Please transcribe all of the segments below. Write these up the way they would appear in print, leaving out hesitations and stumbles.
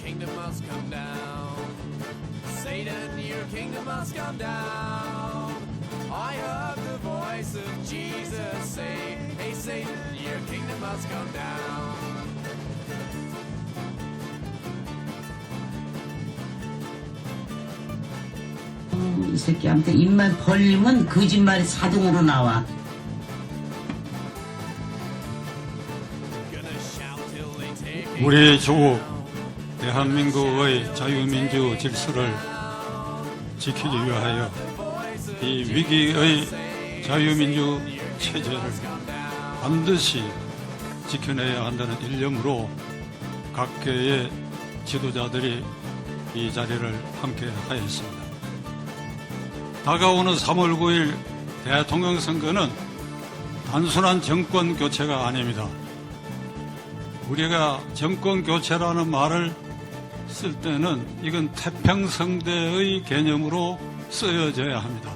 Kingdom must come down. Satan, your kingdom must come down. I heard the voice of Jesus say, hey Satan, your kingdom must come down. 이 새끼한테 입만 벌리면 거짓말이 자동으로 나와. 우리 조국 대한민국의 자유민주 질서를 지키기 위하여 이 위기의 자유민주 체제를 반드시 지켜내야 한다는 일념으로 각계의 지도자들이 이 자리를 함께 하였습니다. 다가오는 3월 9일 대통령 선거는 단순한 정권 교체가 아닙니다. 우리가 정권 교체라는 말을 쓸 때는 이건 태평성대의 개념으로 쓰여져야 합니다.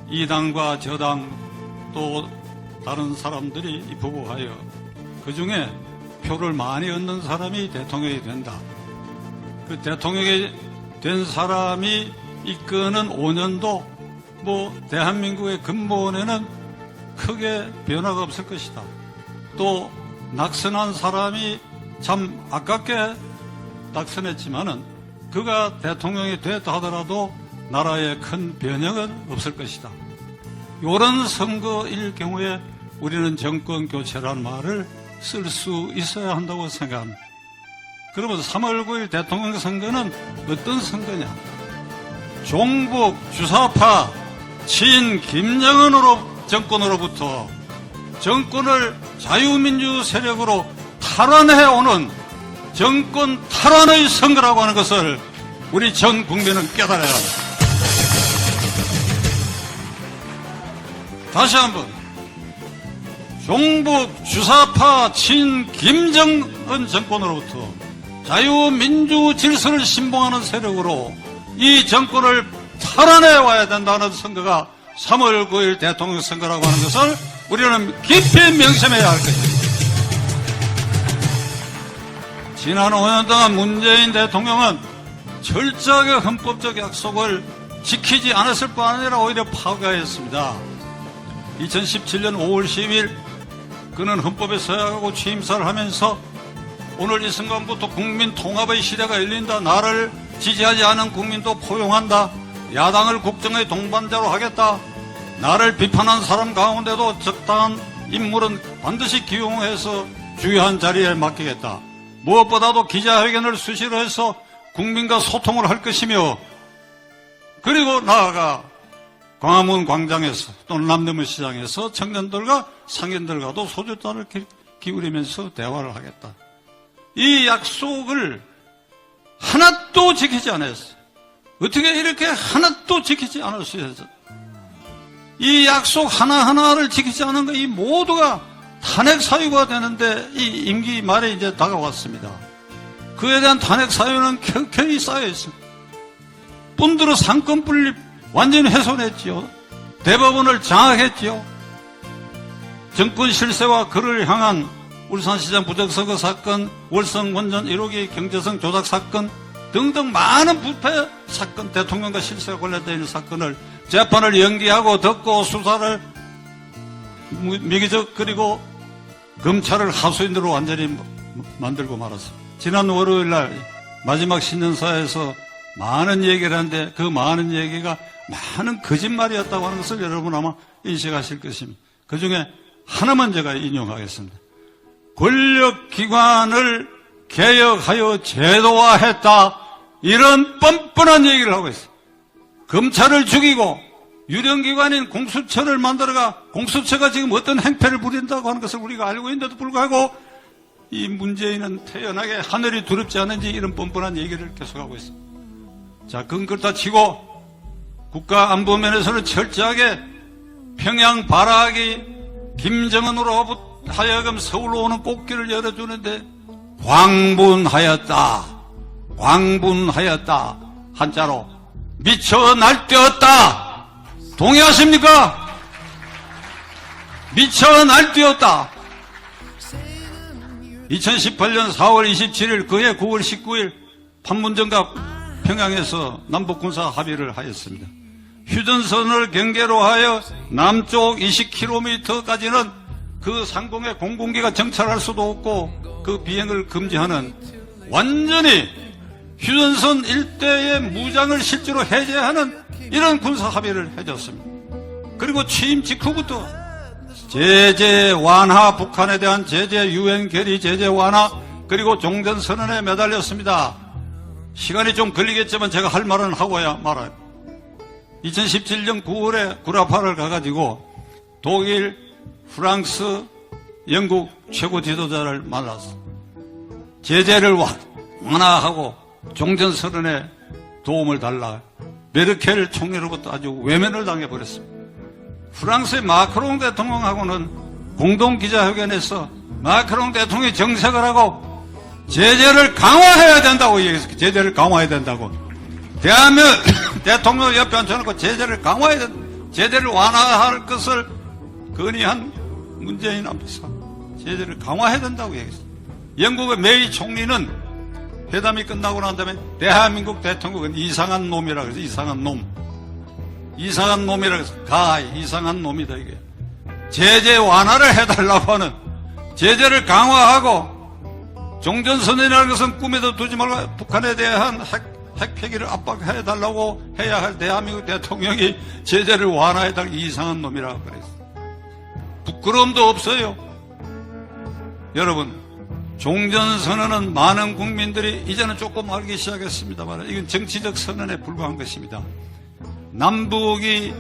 이 당과 저 당 또 다른 사람들이 부부하여 그 중에 표를 많이 얻는 사람이 대통령이 된다. 그 대통령이 된 사람이 이끄는 5년도 대한민국의 근본에는 크게 변화가 없을 것이다. 또 낙선한 사람이 참 아깝게 낙선했지만은 그가 대통령이 됐다 하더라도 나라에 큰 변형은 없을 것이다. 이런 선거일 경우에 우리는 정권 교체라는 말을 쓸 수 있어야 한다고 생각합니다. 그러면 3월 9일 대통령 선거는 어떤 선거냐? 종북 주사파 친 김정은으로 정권으로부터 정권을 자유민주 세력으로 탈환해오는 정권 탈환의 선거라고 하는 것을 우리 전 국민은 깨달아야 합니다. 다시 한번 종북 주사파 친 김정은 정권으로부터 자유민주 질서를 신봉하는 세력으로 이 정권을 탈환해 와야 된다는 선거가 3월 9일 대통령 선거라고 하는 것을 우리는 깊이 명심해야 할 것입니다. 지난 5년 동안 문재인 대통령은 철저하게 헌법적 약속을 지키지 않았을 뿐 아니라 오히려 파괴했습니다. 2017년 5월 10일 그는 헌법에 서약하고 취임사를 하면서 오늘 이 순간부터 국민 통합의 시대가 열린다. 나를 지지하지 않은 국민도 포용한다. 야당을 국정의 동반자로 하겠다. 나를 비판한 사람 가운데도 적당한 인물은 반드시 기용해서 주요한 자리에 맡기겠다. 무엇보다도 기자회견을 수시로 해서 국민과 소통을 할 것이며 그리고 나아가 광화문 광장에서 또는 남대문 시장에서 청년들과 상인들과도 소주잔을 기울이면서 대화를 하겠다. 이 약속을 하나도 지키지 않았어요. 어떻게 이렇게 하나도 지키지 않을 수 있었어요? 이 약속 하나하나를 지키지 않은 것, 이 모두가 탄핵 사유가 되는데 이 임기 말에 이제 다가왔습니다. 그에 대한 탄핵 사유는 켜켜이 쌓여 있습니다. 분들은 상권 분립 완전히 훼손했지요. 대법원을 장악했지요. 정권 실세와 그를 향한 울산시장 부정선거 사건, 월성 원전 1호기 경제성 조작 사건 등등 많은 부패 사건, 대통령과 실세와 관련되어 있는 사건을 재판을 연기하고 덮고 수사를 미기적 그리고 검찰을 하수인으로 완전히 만들고 말았습니다. 지난 월요일 날 마지막 신년사에서 많은 얘기를 하는데 그 많은 얘기가 많은 거짓말이었다고 하는 것을 여러분 아마 인식하실 것입니다. 그 중에 하나만 제가 인용하겠습니다. 권력기관을 개혁하여 제도화했다. 이런 뻔뻔한 얘기를 하고 있어요. 검찰을 죽이고 유령기관인 공수처를 만들어가 공수처가 지금 어떤 행패를 부린다고 하는 것을 우리가 알고 있는데도 불구하고 이 문재인은 태연하게 하늘이 두렵지 않은지 이런 뻔뻔한 얘기를 계속하고 있습니다. 자, 그건 그렇다 치고 국가안보면에서는 철저하게 평양 발악이 김정은으로 하여금 서울로 오는 꽃길을 열어주는데 광분하였다. 광분하였다. 한자로 미쳐 날뛰었다. 동의하십니까? 미쳐 날뛰었다. 2018년 4월 27일 그해 9월 19일 판문점과 평양에서 남북군사 합의를 하였습니다. 휴전선을 경계로 하여 남쪽 20km까지는 그 상공에 공군기가 정찰할 수도 없고 그 비행을 금지하는 완전히 휴전선 일대의 무장을 실제로 해제하는 이런 군사 합의를 해줬습니다. 그리고 취임 직후부터 제재 완화, 북한에 대한 제재, 유엔 결의 제재 완화, 그리고 종전선언에 매달렸습니다. 시간이 좀 걸리겠지만 제가 할 말은 하고야 말아요. 2017년 9월에 구라파를 가가지고 독일, 프랑스, 영국 최고 지도자를 만났어. 제재를 완화하고 종전선언에 도움을 달라. 메르켈 총리로부터 아주 외면을 당해버렸습니다. 프랑스의 마크롱 대통령하고는 공동기자회견에서 마크롱 대통령이 정색을 하고 제재를 강화해야 된다고 얘기했어요. 제재를 강화해야 된다고. 대한민국 대통령 옆에 앉혀놓고 제재를 강화해야 된다. 제재를 완화할 것을 건의한 문재인 앞에서 제재를 강화해야 된다고 얘기했어요. 영국의 메이 총리는 회담이 끝나고 난 다음에 대한민국 대통령은 이상한 놈이라고 해서 이상한 놈. 이상한 놈이라고 해서 이상한 놈이다 이게. 제재 완화를 해달라고 하는, 제재를 강화하고 종전선언이라는 것은 꿈에도 두지 말고 북한에 대한 핵폐기를 압박해달라고 해야 할 대한민국 대통령이 제재를 완화해달라고 이상한 놈이라고 그랬어요. 부끄러움도 없어요. 여러분, 종전선언은 많은 국민들이 이제는 조금 알기 시작했습니다만 이건 정치적 선언에 불과한 것입니다. 남북이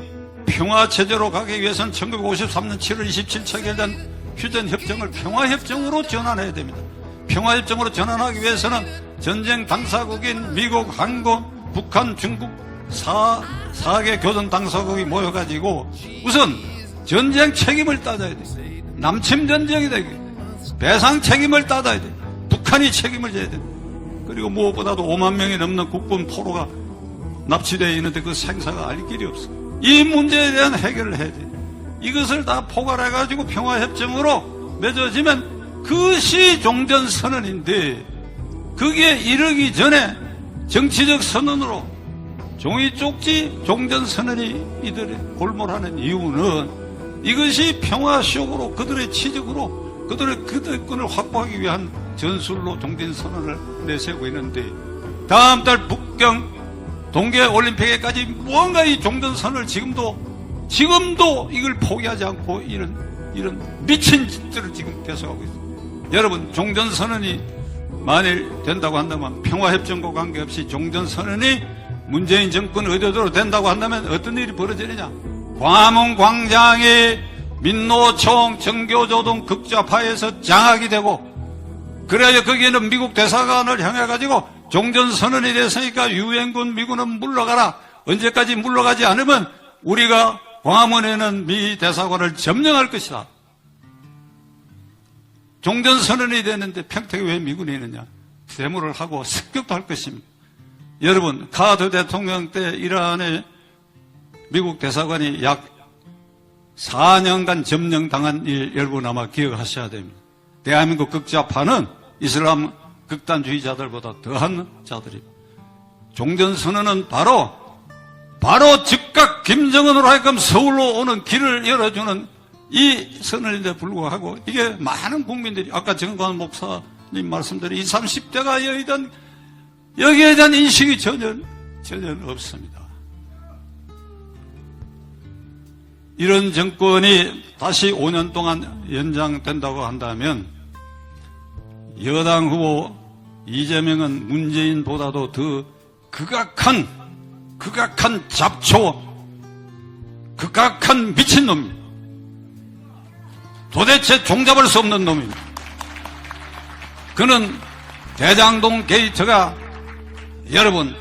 평화체제로 가기 위해서는 1953년 7월 27일 체결된 휴전협정을 평화협정으로 전환해야 됩니다. 평화협정으로 전환하기 위해서는 전쟁 당사국인 미국, 한국, 북한, 중국 4개 교전 당사국이 모여가지고 우선 전쟁 책임을 따져야 돼. 남침 전쟁이 되게 배상 책임을 따져야 돼. 북한이 책임을 져야 돼. 그리고 무엇보다도 5만 명이 넘는 국군 포로가 납치되어 있는데 그 생사가 알 길이 없어. 이 문제에 대한 해결을 해야 돼. 이것을 다 포괄해가지고 평화협정으로 맺어지면 그것이 종전선언인데 그게 이르기 전에 정치적 선언으로 종이 쪽지 종전선언이 이들이 골몰하는 이유는 이것이 평화쇼으로 그들의 치적으로 그들의 그들권을 확보하기 위한 전술로 종전선언을 내세우고 있는데 다음 달 북경 동계올림픽에까지 무언가 이 종전선언을 지금도 이걸 포기하지 않고 이런 미친 짓들을 지금 계속하고 있습니다. 여러분, 종전선언이 만일 된다고 한다면 평화협정과 관계없이 종전선언이 문재인 정권 의도대로 된다고 한다면 어떤 일이 벌어지느냐. 광화문 광장이 민노총, 정교조동 극좌파에서 장악이 되고 그래야 거기에는 미국 대사관을 향해가지고 종전선언이 됐으니까 유엔군 미군은 물러가라. 언제까지 물러가지 않으면 우리가 광화문에는 미 대사관을 점령할 것이다. 종전선언이 됐는데 평택에 왜 미군이 있느냐. 데모를 하고 습격도 할 것입니다. 여러분, 카드 대통령 때 이란의 미국 대사관이 약 4년간 점령당한 일 여러분 아마 기억하셔야 됩니다. 대한민국 극좌파는 이슬람 극단주의자들보다 더한 자들입니다. 종전선언은 바로 즉각 김정은으로 하여금 서울로 오는 길을 열어주는 이 선언인데 불구하고 이게 많은 국민들이 아까 정관 목사님 말씀대로 20, 30대가 여기에 대한 인식이 전혀 없습니다. 이런 정권이 다시 5년 동안 연장된다고 한다면 여당 후보 이재명은 문재인보다도 더 극악한 잡초, 극악한 미친놈입니다. 도대체 종잡을 수 없는 놈입니다. 그는 대장동 게이트가 여러분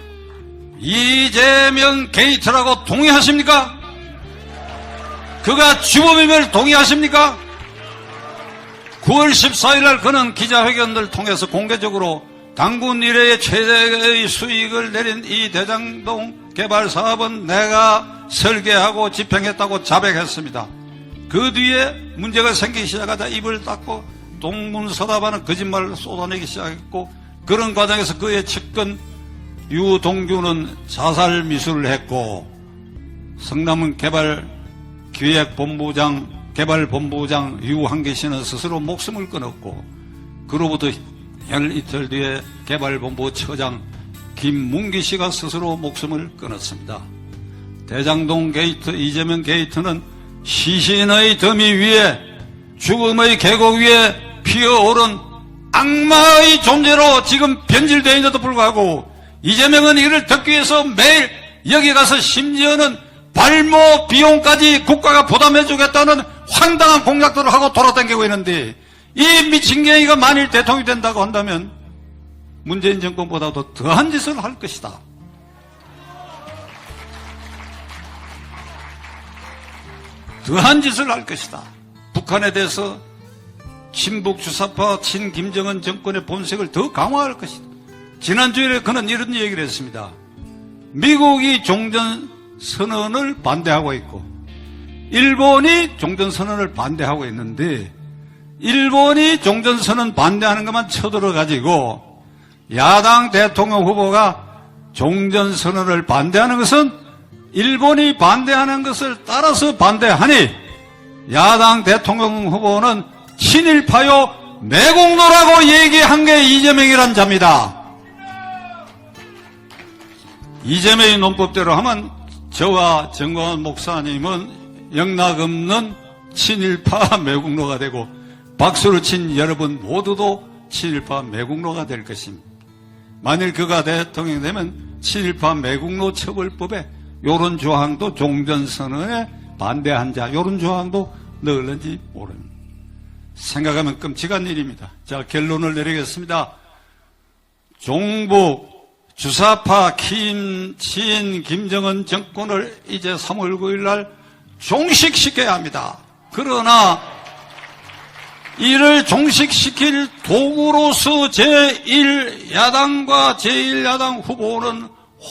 이재명 게이트라고 동의하십니까? 그가 주범임을 동의하십니까? 9월 14일 날 그는 기자회견을 통해서 공개적으로 당군 이래의 최대의 수익을 내린 이 대장동 개발 사업은 내가 설계하고 집행했다고 자백했습니다. 그 뒤에 문제가 생기기 시작하자 입을 닫고 동문서답하는 거짓말을 쏟아내기 시작했고, 그런 과정에서 그의 측근 유동규는 자살 미수를 했고, 성남은 개발본부장 유한기 씨는 스스로 목숨을 끊었고, 그로부터 열 이틀 뒤에 개발본부 처장 김문기 씨가 스스로 목숨을 끊었습니다. 대장동 게이트, 이재명 게이트는 시신의 더미 위에, 죽음의 계곡 위에 피어오른 악마의 존재로 지금 변질되어 있는데도 불구하고, 이재명은 이를 듣기 위해서 매일 여기 가서 심지어는 발모 비용까지 국가가 부담해주겠다는 황당한 공약들을 하고 돌아다니고 있는데, 이 미친개이가 만일 대통령이 된다고 한다면 문재인 정권보다도 더한 짓을 할 것이다. 더한 짓을 할 것이다. 북한에 대해서 친북 주사파 친김정은 정권의 본색을 더 강화할 것이다. 지난주에 그는 이런 얘기를 했습니다. 미국이 종전선언을 반대하고 있고 일본이 종전선언을 반대하고 있는데, 일본이 종전선언 반대하는 것만 쳐들어가지고 야당 대통령 후보가 종전선언을 반대하는 것은 일본이 반대하는 것을 따라서 반대하니, 야당 대통령 후보는 친일파요 매국노라고 얘기한 게 이재명이란 자입니다. 이재명의 논법대로 하면 저와 정광훈 목사님은 영락없는 친일파 매국노가 되고, 박수를 친 여러분 모두도 친일파 매국노가 될 것입니다. 만일 그가 대통령이 되면 친일파 매국노 처벌법에 요런 조항도, 종전선언에 반대한 자 요런 조항도 넣을는지 모릅니다. 생각하면 끔찍한 일입니다. 자, 결론을 내리겠습니다. 종북 주사파 김정은 정권을 이제 3월 9일 날 종식시켜야 합니다. 그러나 이를 종식시킬 도구로서 제1야당과 제1야당 후보는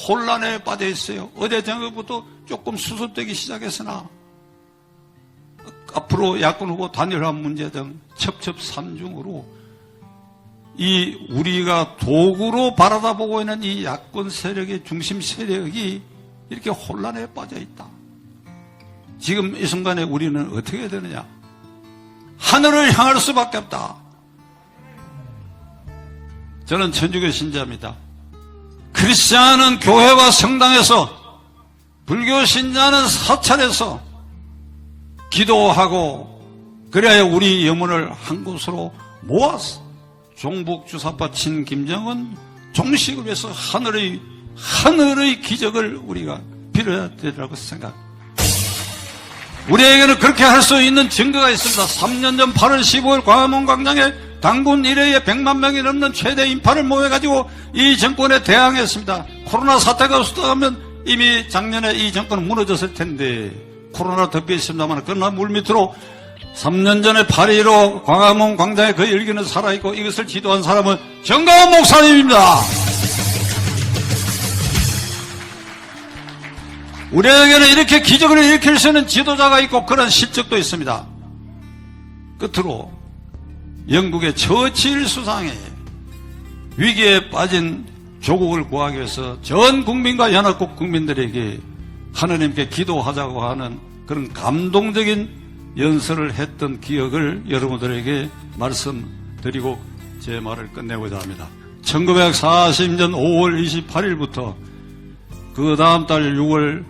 혼란에 빠져 있어요. 어제 저녁부터 조금 수습되기 시작했으나 앞으로 야권 후보 단일화 문제 등 첩첩산중으로 이 우리가 도구로 바라다보고 있는 이 야권 세력의 중심 세력이 이렇게 혼란에 빠져 있다. 지금 이 순간에 우리는 어떻게 해야 되느냐? 하늘을 향할 수밖에 없다. 저는 천주교 신자입니다. 크리스찬은 교회와 성당에서, 불교 신자는 사찰에서 기도하고, 그래야 우리 영혼을 한 곳으로 모아서 종북 주사파 친 김정은 종식을 위해서 하늘의 기적을 우리가 빌어야 되리라고 생각합니다. 우리에게는 그렇게 할 수 있는 증거가 있습니다. 3년 전 8월 15일 광화문 광장에 당군 이래에 100만 명이 넘는 최대 인파를 모여가지고 이 정권에 대항했습니다. 코로나 사태가 없었다면 이미 작년에 이 정권은 무너졌을 텐데, 코로나 덮여 있습니다만, 그러나 물밑으로 3년 전에 8.15 광화문 광장에 그 열기는 살아있고, 이것을 지도한 사람은 정광훈 목사님입니다. 우리에게는 이렇게 기적을 일으킬 수 있는 지도자가 있고 그런 실적도 있습니다. 끝으로 영국의 처칠 수상이 위기에 빠진 조국을 구하기 위해서 전 국민과 연합국 국민들에게 하나님께 기도하자고 하는 그런 감동적인 연설을 했던 기억을 여러분들에게 말씀드리고 제 말을 끝내고자 합니다. 1940년 5월 28일부터 그 다음 달 6월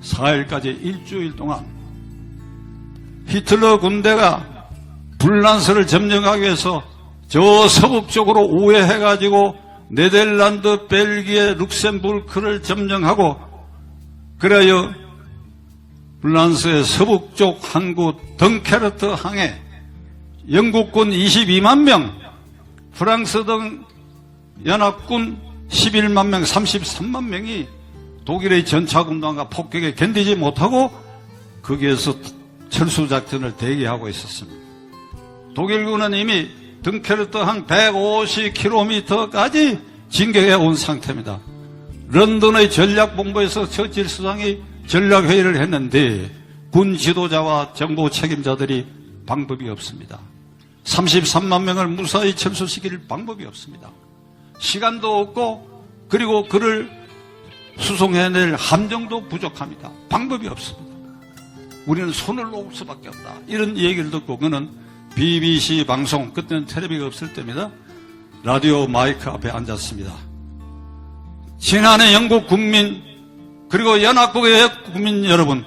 4일까지 일주일 동안 히틀러 군대가 불란서를 점령하기 위해서 저 서북 쪽으로 우회해가지고 네덜란드, 벨기에, 룩셈부르크를 점령하고, 그래야 불란서의 서북 쪽 항구 덩케르트 항에 영국군 22만 명, 프랑스 등 연합군 11만 명, 33만 명이 독일의 전차군단과 폭격에 견디지 못하고 거기에서 철수작전을 대기하고 있었습니다. 독일군은 이미 덩케르트항 150km까지 진격해 온 상태입니다. 런던의 전략본부에서 처칠 수상이 전략회의를 했는데 군 지도자와 정보 책임자들이 방법이 없습니다. 33만 명을 무사히 철수시킬 방법이 없습니다. 시간도 없고 그리고 그를 수송해낼 함정도 부족합니다. 방법이 없습니다. 우리는 손을 놓을 수밖에 없다. 이런 얘기를 듣고 그는 BBC 방송, 그때는 텔레비가 없을 때입니다. 라디오 마이크 앞에 앉았습니다. 지난해 영국 국민 그리고 연합국의 국민 여러분,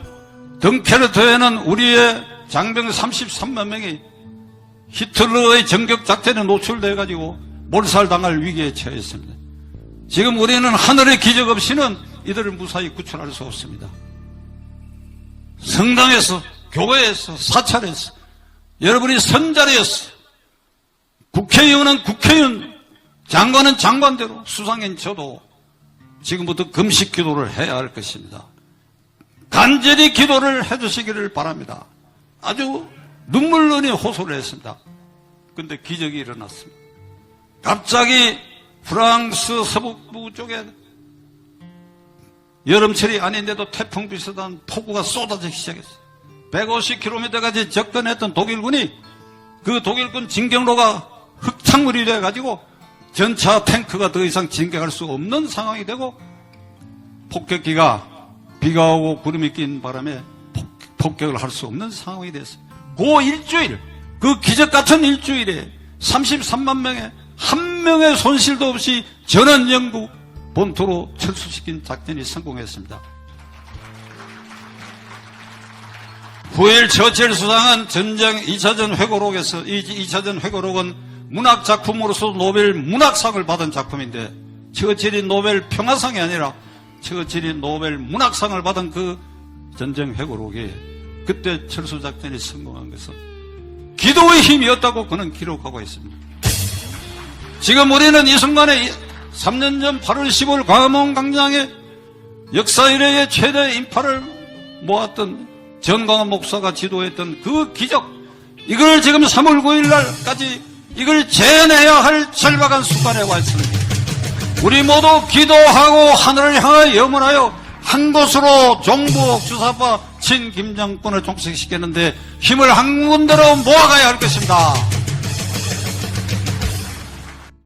덩케르트에는 우리의 장병 33만 명이 히틀러의 전격작전에 노출돼가지고 몰살당할 위기에 처했습니다. 지금 우리는 하늘의 기적 없이는 이들을 무사히 구출할 수 없습니다. 성당에서, 교회에서, 사찰에서, 여러분이 선자리에서, 국회의원은 국회의원, 장관은 장관대로, 수상인 저도 지금부터 금식 기도를 해야 할 것입니다. 간절히 기도를 해주시기를 바랍니다. 아주 눈물난이 호소를 했습니다. 근데 기적이 일어났습니다. 갑자기 프랑스 서북부 쪽에 여름철이 아닌데도 태풍 비슷한 폭우가 쏟아지기 시작했어요. 150km까지 접근했던 독일군이 그 독일군 진격로가 흙탕물이 돼가지고 전차 탱크가 더 이상 진격할 수 없는 상황이 되고 폭격기가 비가 오고 구름이 낀 바람에 폭격을 할 수 없는 상황이 됐어요. 그 일주일, 그 기적 같은 일주일에 33만 명의 한 명의 손실도 없이 전원 영국 본토로 철수시킨 작전이 성공했습니다. 9일 처칠 수상은 전쟁 2차전 회고록에서 이 2차전 회고록은 문학작품으로서 노벨 문학상을 받은 작품인데 처칠이 노벨 평화상이 아니라 처칠이 노벨 문학상을 받은 그 전쟁 회고록에 그때 철수작전이 성공한 것은 기도의 힘이었다고 그는 기록하고 있습니다. 지금 우리는 이 순간에 3년 전 8월 15일 광화문 광장에 역사 이래의 최대 인파를 모았던 전광훈 목사가 지도했던 그 기적, 이걸 지금 3월 9일 날까지 이걸 재현해야 할 절박한 순간에 와 있습니다. 우리 모두 기도하고 하늘을 향하여 염원하여 한 곳으로 종북 주사파 친김정권을 종식시켰는데 힘을 한 군데로 모아가야 할 것입니다.